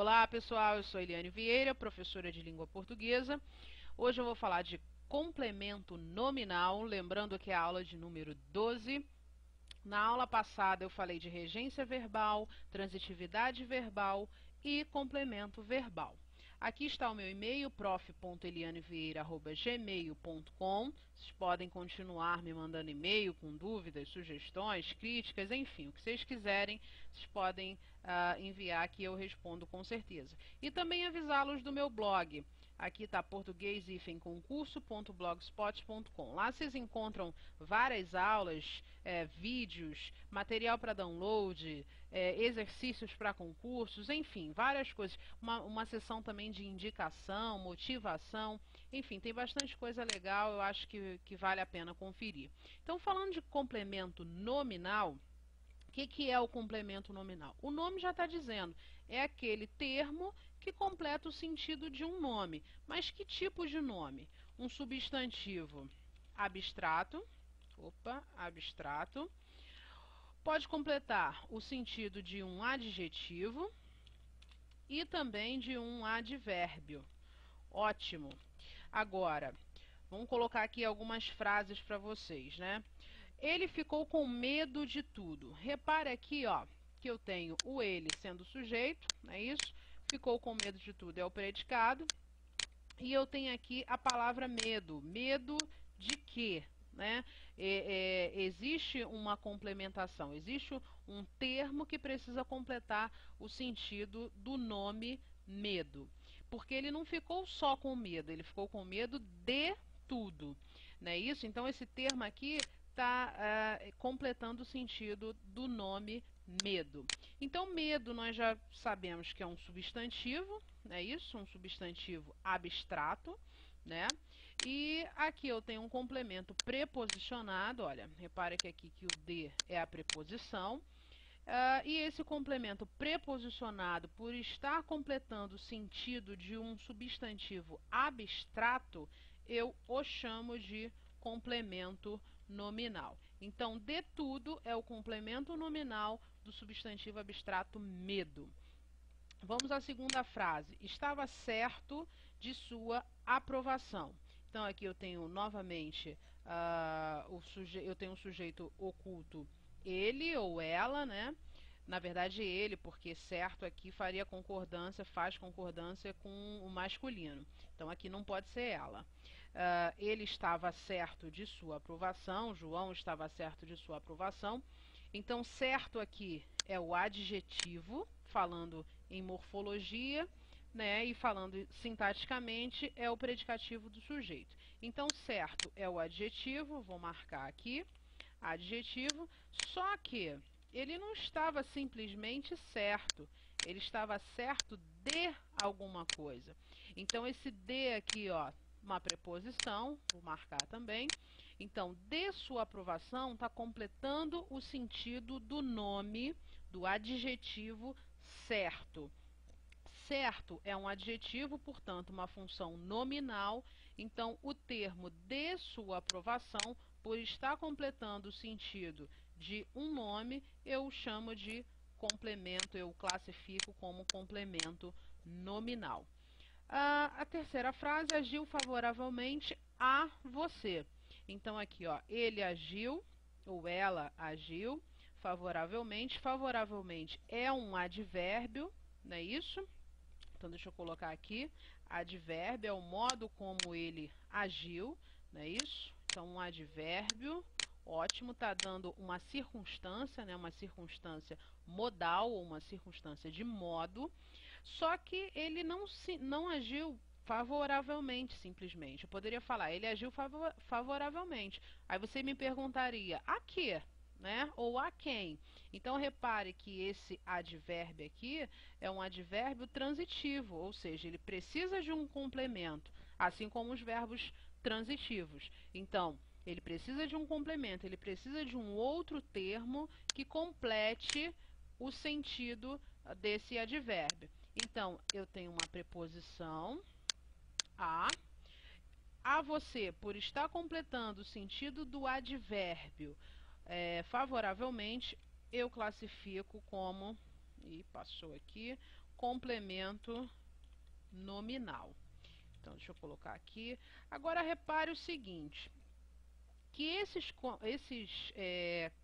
Olá pessoal, eu sou Eliane Vieira, professora de língua portuguesa. Hoje eu vou falar de complemento nominal, lembrando que é a aula de número 12. Na aula passada eu falei de regência verbal, transitividade verbal e complemento verbal. Aqui está o meu e-mail, prof.elianevieira@gmail.com. Vocês podem continuar me mandando e-mail com dúvidas, sugestões, críticas, enfim, o que vocês quiserem, vocês podem enviar que eu respondo com certeza. E também avisá-los do meu blog. Aqui está português-concurso.blogspot.com. Lá vocês encontram várias aulas, vídeos, material para download, exercícios para concursos, enfim, várias coisas. Uma seção também de indicação, motivação, enfim, tem bastante coisa legal, eu acho que vale a pena conferir. Então, falando de complemento nominal, o que é o complemento nominal? O nome já está dizendo, é aquele termo que completa o sentido de um nome. Mas que tipo de nome? Um substantivo abstrato, abstrato, pode completar o sentido de um adjetivo e também de um advérbio. Ótimo! Agora, vamos colocar aqui algumas frases para vocês, né? Ele ficou com medo de tudo. Repare aqui, ó, que eu tenho o ele sendo sujeito, não é isso? Ficou com medo de tudo é o predicado. E eu tenho aqui a palavra medo. Medo de quê? Né? Existe uma complementação, existe um termo que precisa completar o sentido do nome medo. Porque ele não ficou só com medo, ele ficou com medo de tudo. Não é isso? Então, esse termo aqui está completando o sentido do nome medo. Então, medo nós já sabemos que é um substantivo, não é isso? Um substantivo abstrato, né? E aqui eu tenho um complemento preposicionado, olha, repare que aqui que o de é a preposição. E esse complemento preposicionado, por estar completando o sentido de um substantivo abstrato, eu o chamo de complemento nominal. Então, de tudo é o complemento nominal do substantivo abstrato medo. Vamos à segunda frase. Estava certo de sua aprovação. Então, aqui eu tenho novamente eu tenho um sujeito oculto, ele ou ela, né? Na verdade, ele, porque certo aqui faria concordância, faz concordância com o masculino. Então, aqui não pode ser ela. Ele estava certo de sua aprovação, João estava certo de sua aprovação. Então, certo aqui é o adjetivo, falando em morfologia, né, e falando sintaticamente, é o predicativo do sujeito. Então, certo é o adjetivo, vou marcar aqui, adjetivo, só que ele não estava simplesmente certo, ele estava certo de alguma coisa. Então, esse de aqui, ó, uma preposição, vou marcar também. Então, de sua aprovação está completando o sentido do nome, do adjetivo certo. Certo é um adjetivo, portanto, uma função nominal. Então, o termo de sua aprovação, por estar completando o sentido de um nome, eu o chamo de complemento, eu o classifico como complemento nominal. A terceira frase, agiu favoravelmente a você. Então, aqui, ó, ele agiu, ou ela agiu favoravelmente. Favoravelmente é um advérbio, não é isso? Então, deixa eu colocar aqui. Advérbio é o modo como ele agiu, não é isso? Então, um advérbio, ótimo, está dando uma circunstância, né? Uma circunstância modal, ou uma circunstância de modo. Só que ele não agiu favoravelmente, simplesmente. Eu poderia falar, ele agiu favoravelmente. Aí você me perguntaria, a quê? Né? Ou a quem? Então, repare que esse advérbio aqui é um advérbio transitivo, ou seja, ele precisa de um complemento, assim como os verbos transitivos. Então, ele precisa de um complemento, ele precisa de um outro termo que complete o sentido desse advérbio. Então, eu tenho uma preposição, a você, por estar completando o sentido do advérbio favoravelmente, eu classifico como, passou aqui, complemento nominal. Então, deixa eu colocar aqui. Agora, repare o seguinte, que esses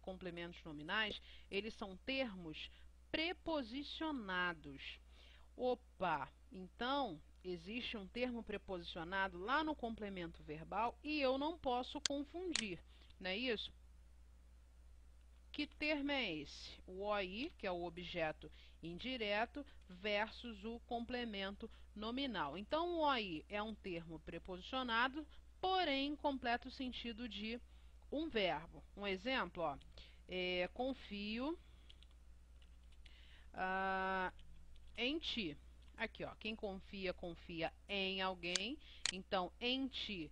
complementos nominais, eles são termos preposicionados. Opa, então, existe um termo preposicionado lá no complemento verbal e eu não posso confundir, não é isso? Que termo é esse? O OI, que é o objeto indireto, versus o complemento nominal. Então, o OI é um termo preposicionado, porém completa o sentido de um verbo. Um exemplo, ó, confio em ti. Aqui, ó, quem confia, confia em alguém. Então, em ti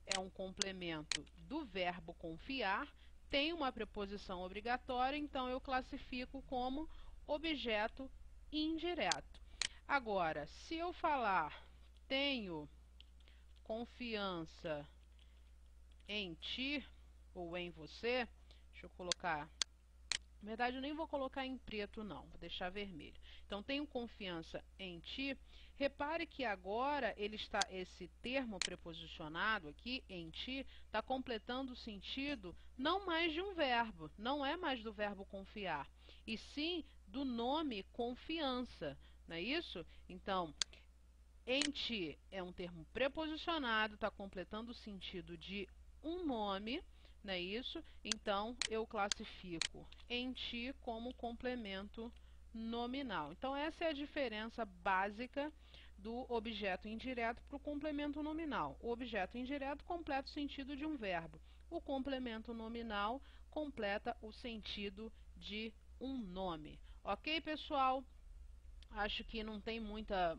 é um complemento do verbo confiar, tem uma preposição obrigatória, então eu classifico como objeto indireto. Agora, se eu falar tenho confiança em ti ou em você, deixa eu colocar, na verdade eu nem vou colocar em preto não, vou deixar vermelho. Então tenho confiança em ti. Repare que agora esse termo preposicionado aqui, em ti, está completando o sentido não mais de um verbo, não é mais do verbo confiar, e sim do nome confiança, não é isso? Então, em ti é um termo preposicionado, está completando o sentido de um nome, não é isso? Então, eu classifico em ti como complemento nominal. Então, essa é a diferença básica do objeto indireto para o complemento nominal. O objeto indireto completa o sentido de um verbo. O complemento nominal completa o sentido de um nome. Ok, pessoal? Acho que não tem muita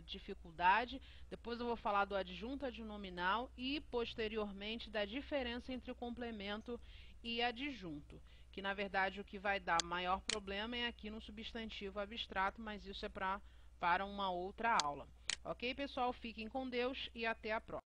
dificuldade. Depois eu vou falar do adjunto adnominal e, posteriormente, da diferença entre o complemento e adjunto. Que, na verdade, o que vai dar maior problema é aqui no substantivo abstrato, mas isso é para uma outra aula. Ok, pessoal? Fiquem com Deus e até a próxima.